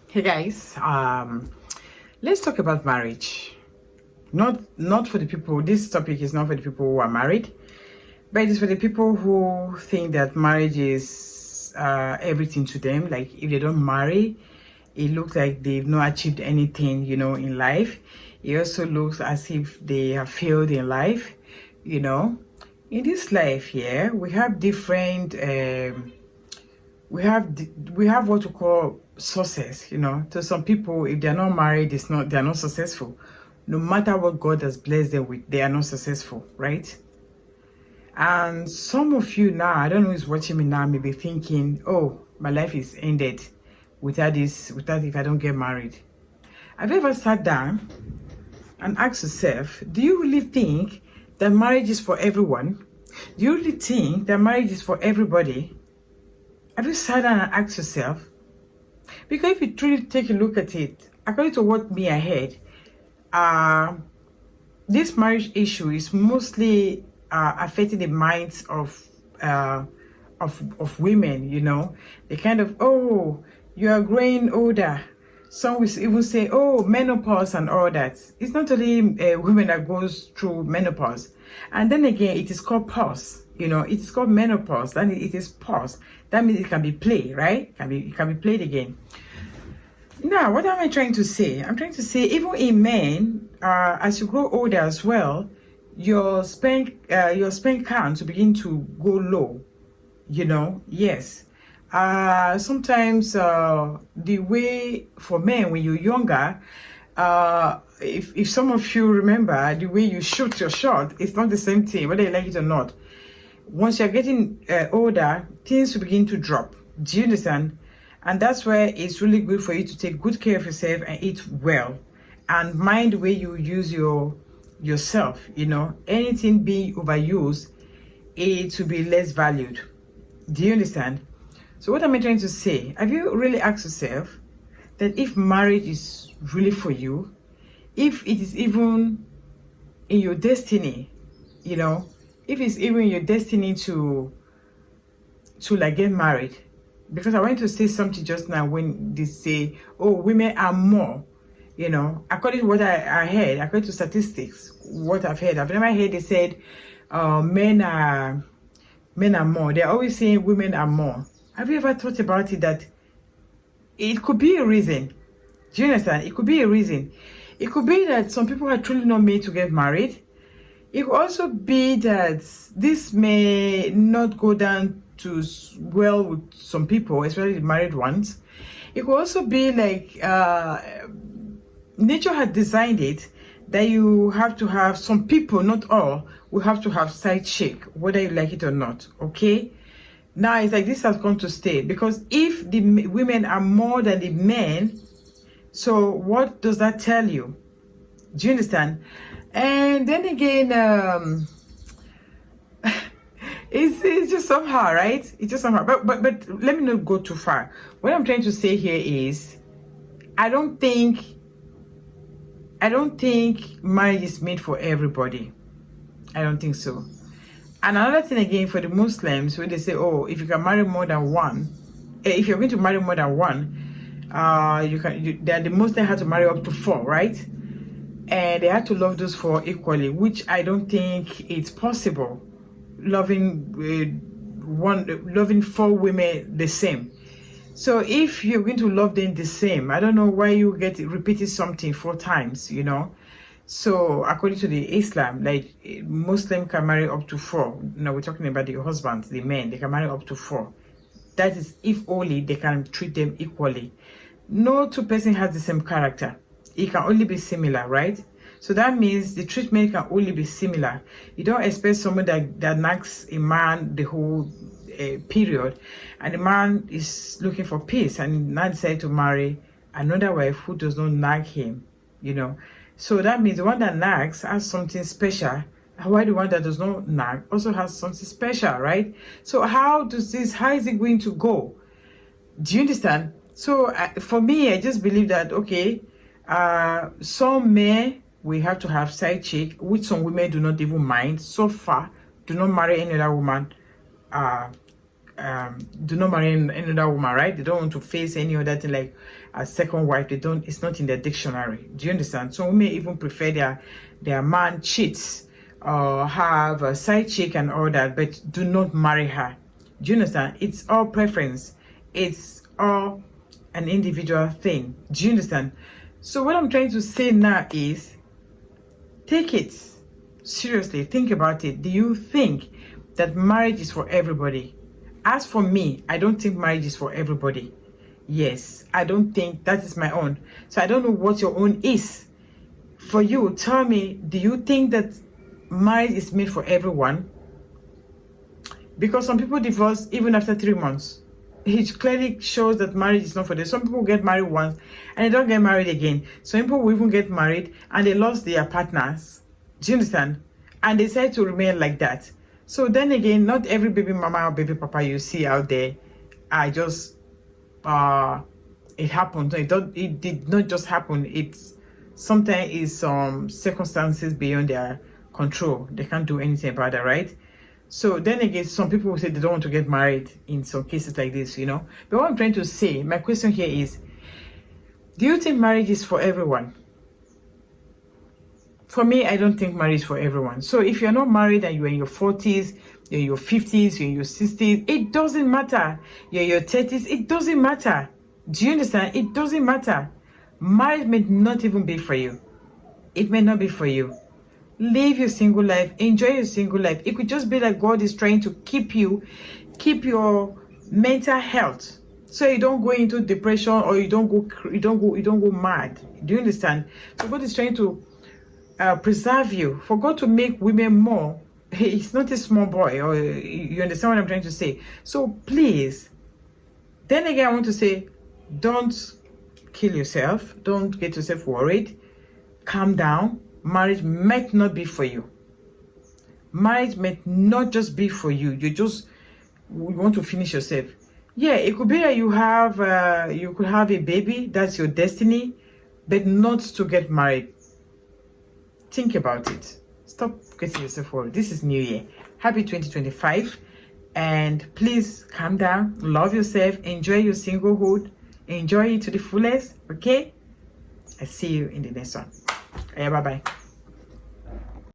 Hey guys, let's talk about marriage. Not for the people. This topic is not for the people who are married, but it is for the people who think that marriage is everything to them. Like if they don't marry, it looks like they've not achieved anything, in life. It also looks as if they have failed in life, you know. In this life here, we have different. We have what we call success. To some people, if they're not married, they're not successful. No matter what God has blessed them with, they are not successful, right? And some of you now, I don't know who's watching me now, may be thinking, oh, my life is ended without if I don't get married. Have you ever sat down and asked yourself, do you really think that marriage is for everyone? Do you really think that marriage is for everybody? Have you sat down and asked yourself? Because if you truly take a look at it, according to what me I heard, this marriage issue is mostly affecting the minds of women. They kind of, oh, you are growing older. Some will even say, oh, menopause and all that. It's not only women that goes through menopause. And then again, it is called pause. It is called menopause, and it is pause. That means it can be played, right? It can be played again. Now, what am I trying to say? I'm trying to say, even in men, as you grow older as well, your sperm count will begin to go low. Yes. Sometimes the way for men when you're younger, if some of you remember, the way you shoot your shot, it's not the same thing, whether you like it or not. Once you're getting older, things will begin to drop. Do you understand? And that's where it's really good for you to take good care of yourself and eat well, and mind the way you use yourself. Anything being overused, it will be less valued. Do you understand? So what am I trying to say? Have you really asked yourself that if marriage is really for you, if it is even in your destiny, if it's even your destiny to like get married? Because I went to say something just now when they say, oh, women are more, according to what I heard, according to statistics, what I've never heard they said men are more. They're always saying women are more. Have you ever thought about it, that it could be a reason? Do you understand? It could be a reason. It could be that some people are truly not made to get married. It could also be that this may not go down to well with some people, especially the married ones. It could also be like nature has designed it that you have to have, some people, not all, will have to have side chick, whether you like it or not. Okay? Now it's like this has come to stay, because if the women are more than the men, so what does that tell you? Do you understand? And then again, it's just somehow, right? It's just somehow. But let me not go too far. What I'm trying to say here is, I don't think marriage is made for everybody. I don't think so. And another thing again, for the Muslims, where they say, oh, if you can marry more than one, if you're going to marry more than one, the Muslims had to marry up to 4, right? And they had to love those 4 equally, which I don't think it's possible. Loving 4 women the same. So if you're going to love them the same, I don't know why you get repeated something 4 times. So according to the Islam, like Muslim can marry up to 4. No, we're talking about the husbands, the men. They can marry up to 4. That is if only they can treat them equally. No 2 person has the same character. It can only be similar, right? So that means the treatment can only be similar. You don't expect someone that nags a man the whole period, and the man is looking for peace and now decide to marry another wife who does not nag him, So that means the one that nags has something special, while the one that does not nag also has something special, right? So how is it going to go? Do you understand? So for me, I just believe that, okay, some men, we have to have side chick, which some women do not even mind. So far, do not marry any other woman do not marry another woman, right? They don't want to face any other thing like a second wife. They don't. It's not in their dictionary. Do you understand? Some women even prefer their man cheats or have a side chick and all that, but do not marry her. Do you understand? It's all preference. It's all an individual thing. Do you understand? So what I'm trying to say now is, take it seriously. Think about it. Do you think that marriage is for everybody? As for me, I don't think marriage is for everybody. Yes, I don't think that is my own. So I don't know what your own is. For you, tell me, do you think that marriage is made for everyone? Because some people divorce even after 3 months. It clearly shows that marriage is not for them. Some people get married once and they don't get married again. Some people will even get married and they lost their partners. Do you understand? And they decide to remain like that. So then again, not every baby mama or baby papa you see out there are just it happened. It did not just happen. It's sometimes is some circumstances beyond their control. They can't do anything about that, right? So then again, some people will say they don't want to get married in some cases like this, you know. But what I'm trying to say, my question here is, do you think marriage is for everyone? For me, I don't think marriage is for everyone. So if you're not married and you're in your 40s, you're in your 50s, you're in your 60s, it doesn't matter. You're in your 30s, it doesn't matter. Do you understand? It doesn't matter. Marriage may not even be for you. It may not be for you. Live your single life. Enjoy your single life. It could just be like God is trying to keep your mental health, so you don't go into depression or you don't go mad. Do you understand? So God is trying to preserve you. For God to make women more, he's not a small boy. Or you understand what I'm trying to say? So please, then again, I want to say, don't kill yourself. Don't get yourself worried. Calm down. Marriage might not be for you. Marriage might not just be for you. You want to finish yourself. Yeah, it could be that you could have a baby. That's your destiny, but not to get married. Think about it. Stop getting yourself worried. This is New Year. Happy 2025. And please calm down. Love yourself. Enjoy your singlehood. Enjoy it to the fullest. Okay? I see you in the next one. Yeah, bye-bye.